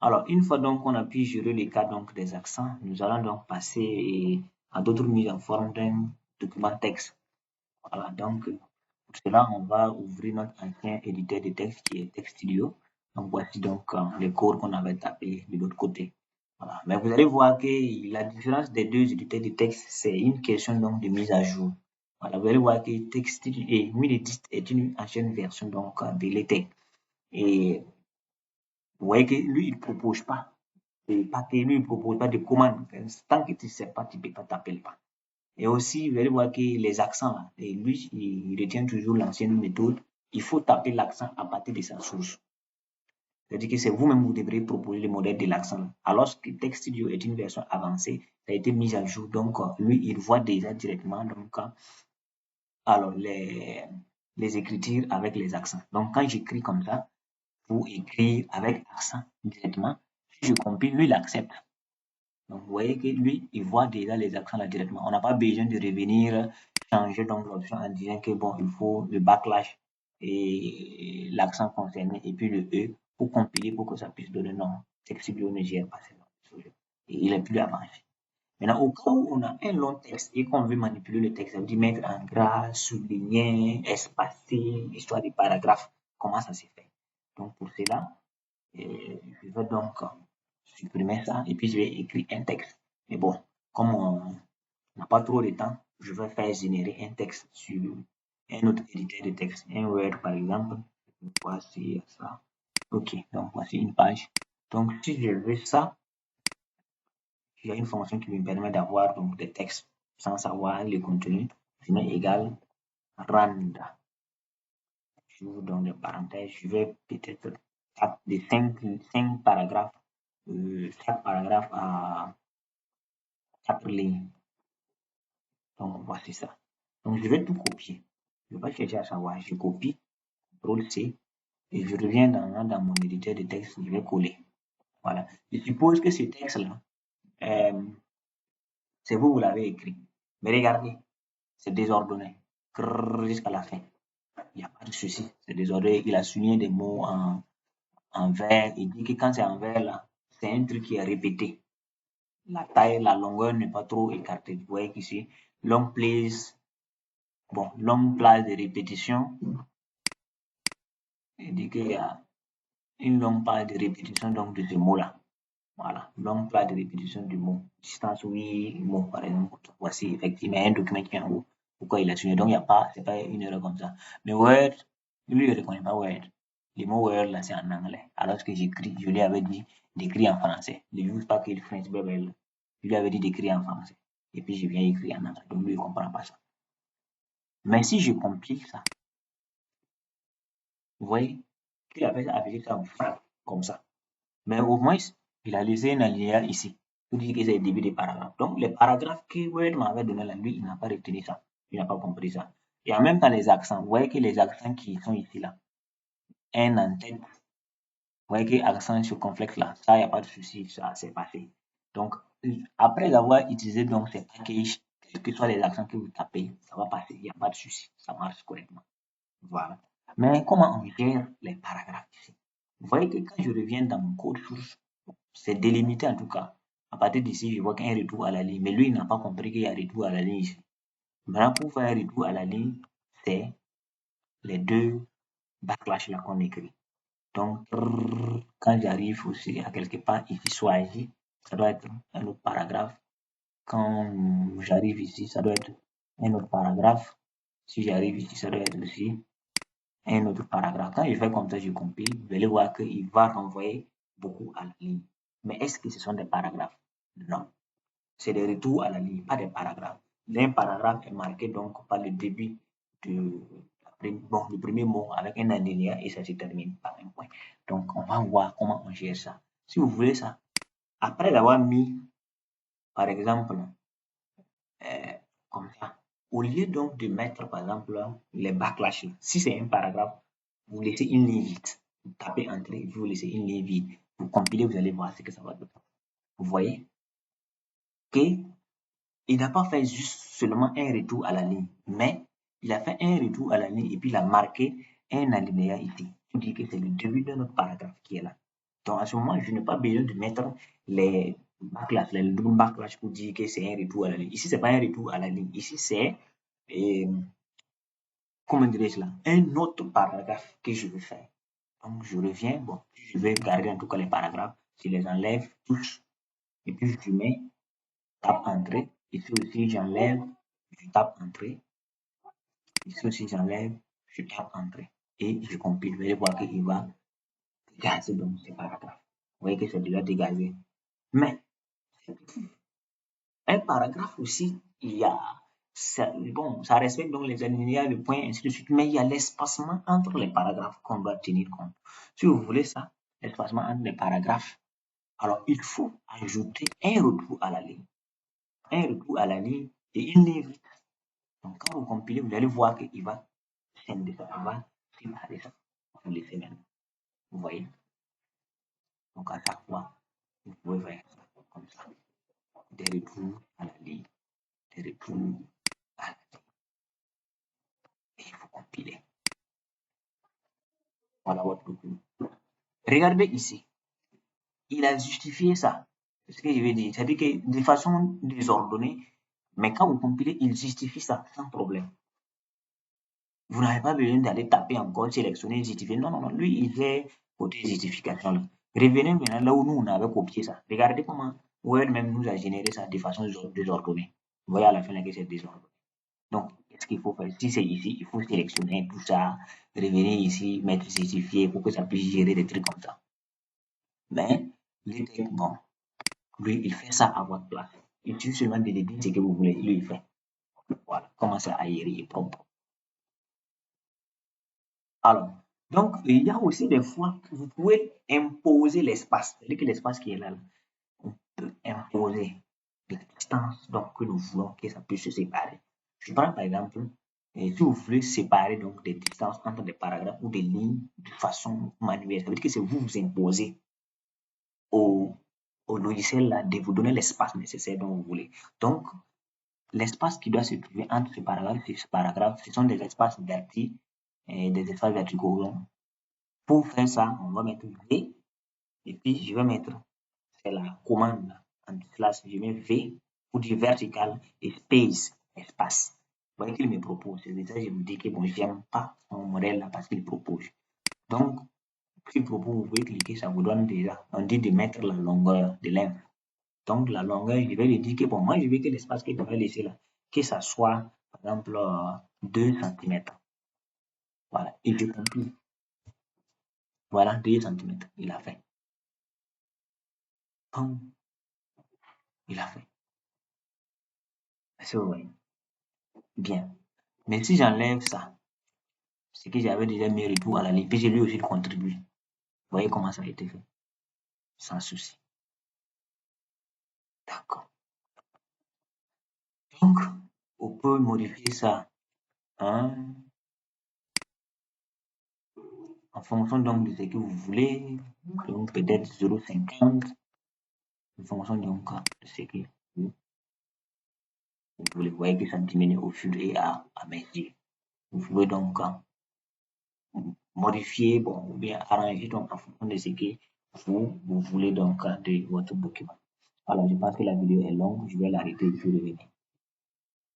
Alors, une fois donc qu'on a pu gérer les cas donc des accents, nous allons donc passer à d'autres mises en forme d'un document texte. Voilà, donc pour cela, on va ouvrir notre ancien éditeur de texte qui est Text Studio. Donc voici donc les codes qu'on avait tapés de l'autre côté. Voilà. Mais vous allez voir que la différence des deux éditeurs de texte, c'est une question donc de mise à jour. Voilà, vous allez voir que Text Studio et Minedist est une ancienne version donc de l'ETEC. Et vous voyez que lui, il ne propose pas. Et pas que lui, il ne propose pas de commande. Tant que tu ne sais pas, tu ne peux pas t'appeler pas. Et aussi, vous allez voir que les accents, là, et lui, il retient toujours l'ancienne méthode. Il faut taper l'accent à partir de sa source. C'est-à-dire que c'est vous-même, vous devrez proposer le modèle de l'accent. Alors que Text Studio est une version avancée, ça a été mis à jour. Donc, lui, il voit déjà directement donc, alors, les écritures avec les accents. Donc, quand j'écris comme ça, pour écrire avec accent directement, si je compile, lui, il accepte. Donc, vous voyez que lui, il voit déjà les accents là directement. On n'a pas besoin de revenir changer donc l'option en disant que bon, il faut le backlash et l'accent concerné et puis le E pour compiler pour que ça puisse donner non. Textio ne gère pas ce et il est plus avancé. Maintenant, au cas où on a un long texte et qu'on veut manipuler le texte, ça veut dire mettre en gras, souligner, espacer, histoire de paragraphe, comment ça se fait? Donc, pour cela, je vais donc supprimer ça et puis je vais écrire un texte. Mais bon, comme on n'a pas trop de temps, je vais faire générer un texte sur un autre éditeur de texte, un Word par exemple. Voici ça. Ok, donc voici une page. Donc si je veux ça, il y a une fonction qui me permet d'avoir donc des textes sans savoir le contenu. Je mets égal rand. Je vous donne des parenthèses. Je vais peut-être des 5 paragraphes. Chaque paragraphe a 4 lignes. Donc voici ça. Donc je vais tout copier. Je ne vais pas chercher à savoir. Je copie, CTRL-C, et je reviens dans mon éditeur de texte. Je vais coller. Voilà. Je suppose que ce texte-là, c'est vous, vous l'avez écrit. Mais regardez, c'est désordonné. Jusqu'à la fin. Il n'y a pas de souci. C'est désordonné. Il a souligné des mots en vert. Il dit que quand c'est en vert, là, c'est un truc qui est répété. La taille, la longueur n'est pas trop écartée. Vous voyez qu'ici, long place, bon, longue place de répétition. Il dit qu'il y a une longue place de répétition donc de ce mot-là. Voilà, longue place de répétition du mot. Distance, oui, mot, par exemple. Voici effectivement un document qui est en haut. Pourquoi il a signé? Donc, il n'y a pas, c'est pas une erreur comme ça. Mais Word, lui, il ne reconnaît pas Word. Les mots Word, là, c'est en anglais. Alors que j'écris, je lui avais dit d'écrire en français. Ne use pas qu'il French Bible. Je lui avais dit d'écrire en français. Et puis, je viens écrire en anglais. Donc, lui, il ne comprend pas ça. Mais si je compile ça, vous voyez qu'il avait affiché ça comme ça. Mais au moins, il a laissé un alinéa ici pour dire que c'est le début des paragraphes. Donc, les paragraphes que Word m'avait donné là, lui, il n'a pas retenu ça. Il n'a pas compris ça. Et en même temps, les accents. Vous voyez que les accents qui sont ici là, un en tête, vous voyez que l'accent circonflexe là, ça, il n'y a pas de souci, ça, c'est passé. Donc, après avoir utilisé donc ces packages, quels que soient les accents que vous tapez, ça va passer, il n'y a pas de souci, ça marche correctement. Voilà. Mais comment on gère les paragraphes ici? Vous voyez que quand je reviens dans mon code source, c'est délimité en tout cas. À partir d'ici, je vois qu'il y a un retour à la ligne. Mais lui, il n'a pas compris qu'il y a un retour à la ligne ici. Maintenant, pour faire un retour à la ligne, c'est les deux backslash là qu'on écrit. Donc, quand j'arrive aussi à quelque part ici, choisi, ça doit être un autre paragraphe. Quand j'arrive ici, ça doit être un autre paragraphe. Si j'arrive ici, ça doit être aussi un autre paragraphe. Quand je fais comme ça, je compile, vous allez voir qu'il va renvoyer beaucoup à la ligne. Mais est-ce que ce sont des paragraphes? Non. C'est des retours à la ligne, pas des paragraphes. L'un paragraphe est marqué donc par le début de bon, le premier mot avec un alinéa et ça se termine par un point. Donc, on va voir comment on gère ça. Si vous voulez ça, après avoir mis, par exemple, comme ça, au lieu donc de mettre, par exemple, les backlashes, si c'est un paragraphe, vous laissez une ligne vide. Vous tapez Entrée, vous laissez une ligne vide. Vous compilez, vous allez voir ce que ça va donner. Vous voyez qu'il n'a pas fait juste seulement un retour à la ligne, mais il a fait un retour à la ligne et puis il a marqué un alinéa ici. Pour dire que c'est le début de notre paragraphe qui est là. Donc, à ce moment, je n'ai pas besoin de mettre les backlash, les double backlash pour dire que c'est un retour à la ligne. Ici, c'est pas un retour à la ligne. Ici, c'est, comment dirais-je là, un autre paragraphe que je veux faire. Donc, je reviens, bon, je vais garder en tout cas les paragraphes, je les enlève tous, et puis je mets, tape entrée. Ici aussi, j'enlève, je tape entrée. Ici aussi, j'enlève, je tape entrée. Et je compile. Vous allez voir qu'il va dégager donc ces paragraphes. Vous voyez que c'est déjà dégagé. Mais, un paragraphe aussi, il y a, bon, ça respecte donc les alinéas, le point, ainsi de suite, mais il y a l'espacement entre les paragraphes qu'on doit tenir compte. Si vous voulez ça, l'espacement entre les paragraphes, alors il faut ajouter un retour à la ligne. Un retour à la ligne et une ligne. Donc, quand vous compilez, vous allez voir qu'il va scinder ça, il va séparer ça. Vous laissez même. Vous voyez? Donc, à chaque fois, vous pouvez faire ça comme ça. Des retours à la ligne. Des retours à la ligne. Et il faut compiler. Voilà votre retour. Regardez ici. Il a justifié ça. C'est ce que je veux dire. C'est-à-dire que de façon désordonnée, mais quand vous compilez, il justifie ça sans problème. Vous n'avez pas besoin d'aller taper encore, sélectionner, justifier. Non, non, non. Lui, il est côté justification là. Revenez maintenant là où nous, on avait copié ça. Regardez comment Word même nous a généré ça de façon désordonnée. Vous voyez à la fin là que c'est désordonné. Donc, qu'est-ce qu'il faut faire? Si c'est ici, il faut sélectionner tout ça, revenir ici, mettre justifier pour que ça puisse gérer des trucs comme ça. Mais, l'idée, bon, lui, il fait ça à votre place. Il suffit seulement de dire ce que vous voulez. Lui, il fait. Voilà. Commencez à aérer et propre. Alors, donc, il y a aussi des fois que vous pouvez imposer l'espace. C'est-à-dire que l'espace qui est là, on peut imposer la distance donc, que nous voulons que ça puisse se séparer. Je prends par exemple, si vous voulez séparer donc des distances entre des paragraphes ou des lignes de façon manuelle, ça veut dire que c'est vous vous imposez au, au logiciel là de vous donner l'espace nécessaire dont vous voulez. Donc, l'espace qui doit se trouver entre ces paragraphes, ce sont des espaces verticaux et des espaces verticaux. Pour faire ça, on va mettre V et puis je vais mettre, c'est la commande entre slash, je mets V pour dire vertical et space, espace. Vous voyez qu'il me propose. C'est ça, je vous dis que bon, j'aime pas son modèle là parce qu'il propose. Donc, s'il propose, vous pouvez cliquer, ça vous donne déjà. On dit de mettre la longueur de length. Donc, la longueur, je vais lui dire que bon, moi, je veux que l'espace que je vais laisser là, que ça soit, par exemple, 2 cm. Voilà. Et je compile. Voilà, 2 cm. Il a fait. Pam. Il a fait. Est-ce que vous voyez? Bien. Mais si j'enlève ça, c'est que j'avais déjà mis retour à la ligne, puis j'ai lui aussi contribué. Vous voyez comment ça a été fait? Sans souci. D'accord. Donc, on peut modifier ça hein, en fonction donc de ce que vous voulez. Donc, peut-être 0,50 en fonction donc de ce que vous voulez. Vous voyez que ça diminue au fur et à mesure. Vous pouvez donc modifier, bon, ou bien arranger donc en fonction de ce que vous voulez donc de votre document. Alors, je pense que la vidéo est longue, je vais l'arrêter et je vais revenir.